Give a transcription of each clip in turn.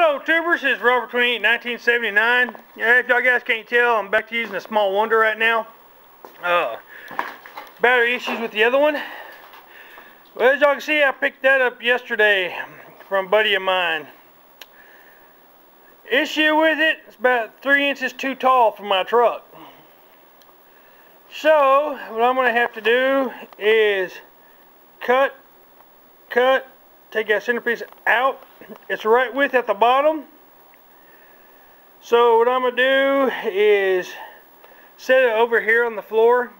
Hello tubers, this is Robert 28, 1979. Yeah, if y'all guys can't tell, I'm back to using a Small Wonder right now. Battery issues with the other one. Well, as y'all can see, I picked that up yesterday from a buddy of mine. Issue with it, it's about 3 inches too tall for my truck. So, what I'm going to have to do is cut, take that centerpiece out. It's right width at the bottom. So what I'm going to do is set it over here on the floor,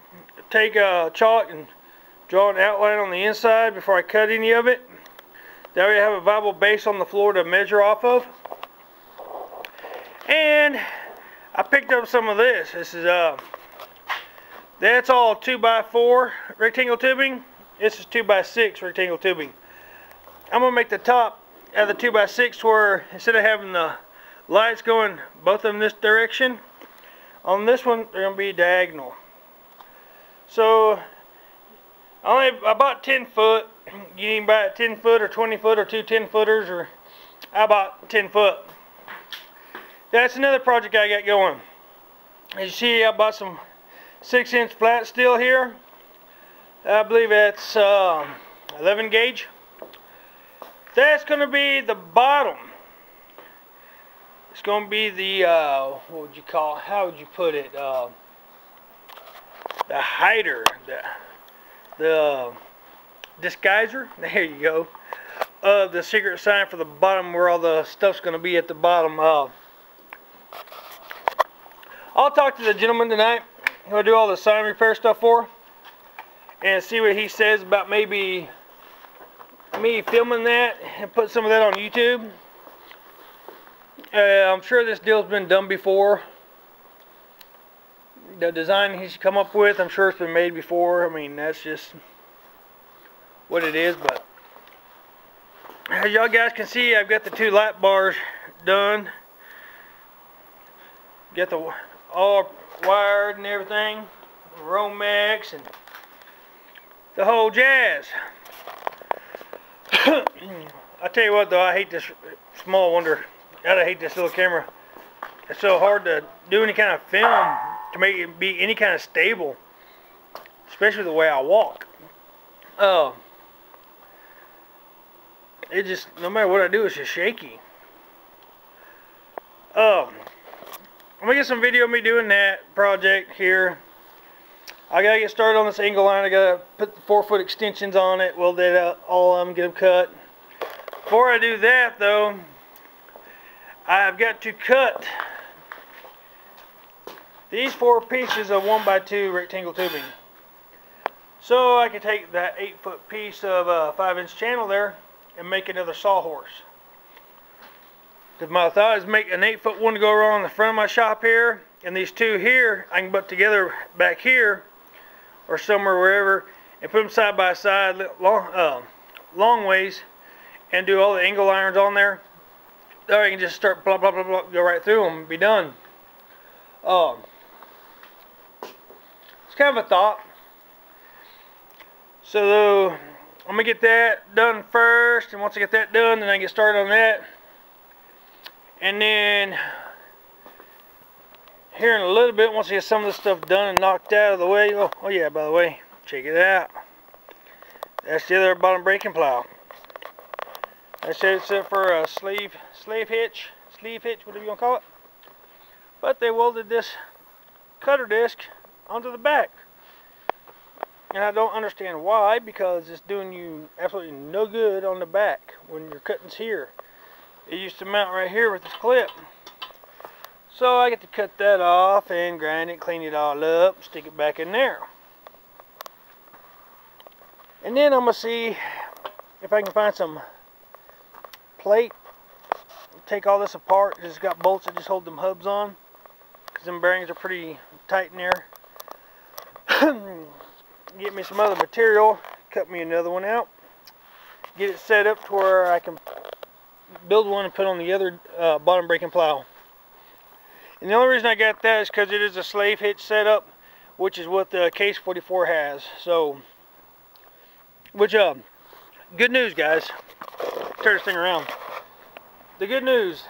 take chalk and draw an outline on the inside before I cut any of it. That way I have a viable base on the floor to measure off of. And I picked up some of this. This is that's all 2x4 rectangle tubing. This is 2x6 rectangle tubing. I'm going to make the top out of the 2x6 where instead of having the lights going both of them this direction, on this one they're going to be diagonal. So I bought 10 foot. You can buy it 10 foot or 20 foot or two 10 footers, or I bought 10 foot. That's another project I got going. As you see, I bought some 6-inch flat steel here. I believe that's 11 gauge. That's going to be the bottom. It's going to be the, what would you call, how would you put it, the hider, the disguiser, there you go, of the secret sign for the bottom, where all the stuff's going to be at the bottom. I'll talk to the gentleman tonight who I do all the sign repair stuff for, and see what he says about maybe me filming that and put some of that on YouTube. I'm sure this deal's been done before. The design he's come up with, I'm sure it's been made before. I mean, that's just what it is. But as y'all guys can see, I've got the 2 lap bars done. Get the all wired and everything, Romex and the whole jazz. I tell you what though, I hate this Small Wonder. I hate this little camera. It's so hard to do any kind of film to make it be any kind of stable, especially the way I walk. It just, no matter what I do, it's just shaky. I'm gonna get some video of me doing that project here. I gotta get started on this angle line. I gotta put the 4-foot extensions on it, weld that out, all of them, get them cut. Before I do that though, I've got to cut these 4 pieces of 1x2 rectangle tubing. So I can take that 8-foot piece of 5-inch channel there and make another sawhorse. Because my thought is make an 8-foot one to go around the front of my shop here, and these 2 here I can put together back here or somewhere, wherever, and put them side by side long ways, and do all the angle irons on there. There I can just start blah blah blah blah, go right through them and be done. It's kind of a thought. So I'm gonna get that done first, and once I get that done, then I get started on that. And then here in a little bit, once I get some of this stuff done and knocked out of the way, oh yeah, by the way, check it out. That's the other bottom braking plow. I said it's set for a sleeve hitch, whatever you want to call it. But they welded this cutter disc onto the back. And I don't understand why, because it's doing you absolutely no good on the back when your cutting's here. It used to mount right here with this clip. So I get to cut that off and grind it, clean it all up, stick it back in there. And then I'm going to see if I can find some plate. Take all this apart. It's got bolts that just hold them hubs on, because them bearings are pretty tight in there. Get me some other material, cut me another one out, get it set up to where I can build one and put on the other bottom braking plow. And the only reason I got that is because it is a slave hitch setup, which is what the Case 44 has. So, good news, guys. Turn this thing around. The good news,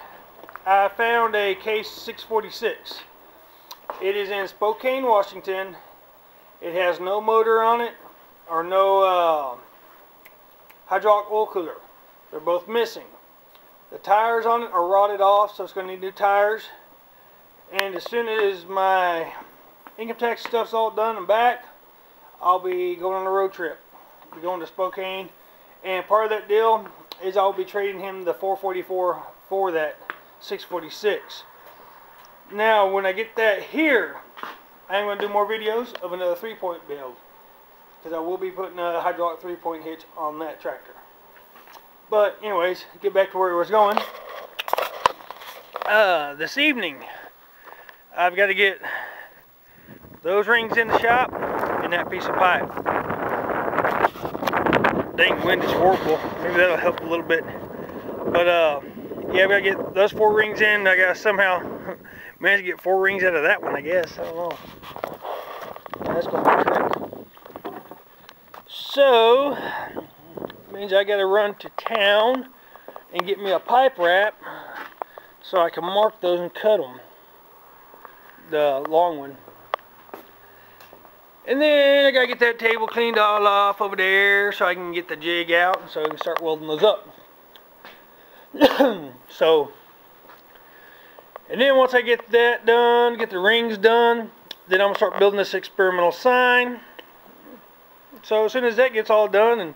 I found a Case 646. It is in Spokane, Washington. It has no motor on it or no hydraulic oil cooler. They're both missing. The tires on it are rotted off, so it's going to need new tires. And as soon as my income tax stuff's all done and back, I'll be going on a road trip. I'll be going to Spokane. And part of that deal is I'll be trading him the 444 for that 646. Now, when I get that here, I'm going to do more videos of another 3-point build. Because I will be putting a hydraulic 3-point hitch on that tractor. But anyways, get back to where it was going. This evening, I've got to get those rings in the shop and that piece of pipe. Dang, wind is horrible. Maybe that'll help a little bit. But yeah, I've got to get those 4 rings in. I got to somehow manage to get 4 rings out of that one, I guess. I don't know. That's going to be a trick. So means I got to run to town and get me a pipe wrap so I can mark those and cut them, the long one. And then I got to get that table cleaned all off over there so I can get the jig out so I can start welding those up. So, and then once I get that done, get the rings done, then I'm going to start building this experimental sign. So as soon as that gets all done and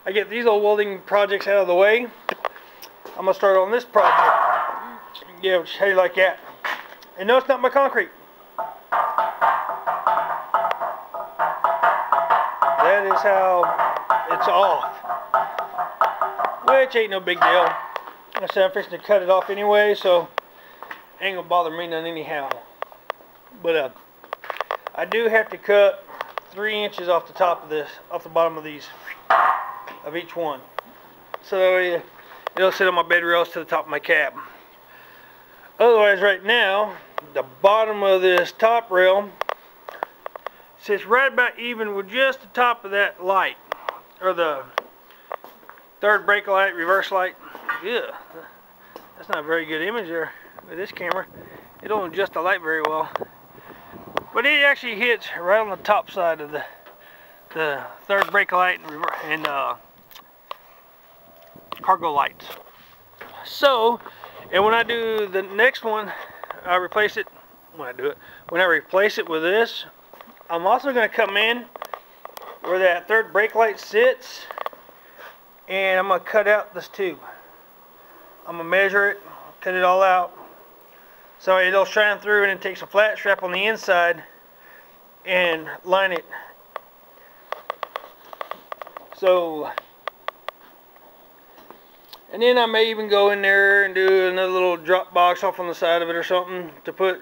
I get these old welding projects out of the way, I'm going to start on this project. Yeah, how do you like that? And no, it's not my concrete. That is how it's off. Which ain't no big deal. Like I said, I'm fixing to cut it off anyway, so ain't gonna bother me none anyhow. But I do have to cut 3 inches off the top of this, off the bottom of these, of each one. So it'll sit on my bed rails to the top of my cab. Otherwise, right now, the bottom of this top rail sits right about even with just the top of that light, or the third brake light, reverse light. Yeah, that's not a very good image there with this camera. It don't adjust the light very well. But it actually hits right on the top side of the third brake light and cargo lights. So, and when I do the next one, I replace it. When I replace it with this, I'm also going to come in where that third brake light sits, and I'm going to cut out this tube. I'm going to measure it, cut it all out, so it'll shine through, and it takes a flat strap on the inside and line it. So, and then I may even go in there and do another little drop box off on the side of it or something to put.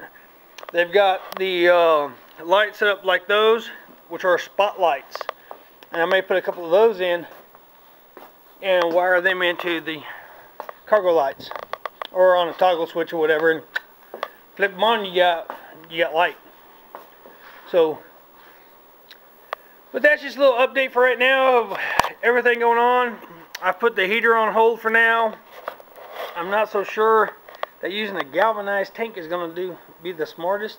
They've got the lights set up like those, which are spotlights, and I may put a couple of those in and wire them into the cargo lights or on a toggle switch or whatever, and flip them on. You got light. So, but that's just a little update for right now of everything going on. I put the heater on hold for now. I'm not so sure that using a galvanized tank is going to be the smartest,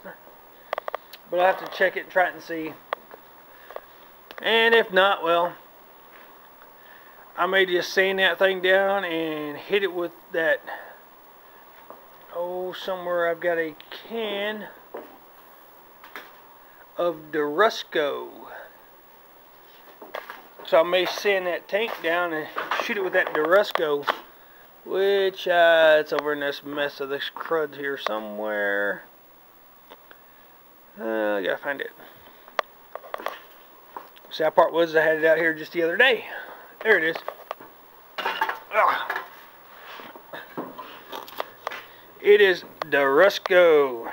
but I'll have to check it and try it and see. And if not, well, I may just sand that thing down and hit it with that. Oh, somewhere I've got a can of Durusco. So I may sand that tank down and shoot it with that Durusco, which it's over in this mess of this crud here somewhere. I gotta find it. Sad part was I had it out here just the other day. There it is. Ugh. It is Durusco.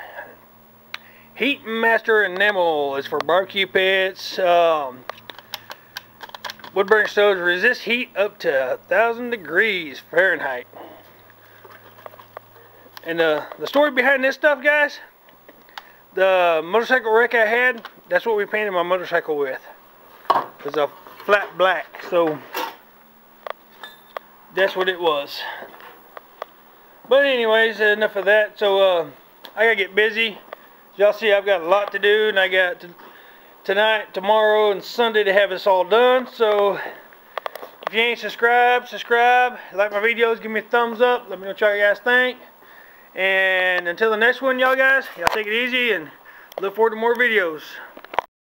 Heat Master Enamel is for barbecue pits. Wood burning stoves resist heat up to 1,000 degrees Fahrenheit. And the story behind this stuff, guys, the motorcycle wreck I had, that's what we painted my motorcycle with. It was a flat black, so that's what it was. But anyways, enough of that. So I gotta get busy. As y'all see, I've got a lot to do, and I got tonight, tomorrow, and Sunday to have this all done. So if you ain't subscribed, subscribe. Like my videos, give me a thumbs up. Let me know what y'all guys think. And until the next one, y'all guys, y'all take it easy and look forward to more videos.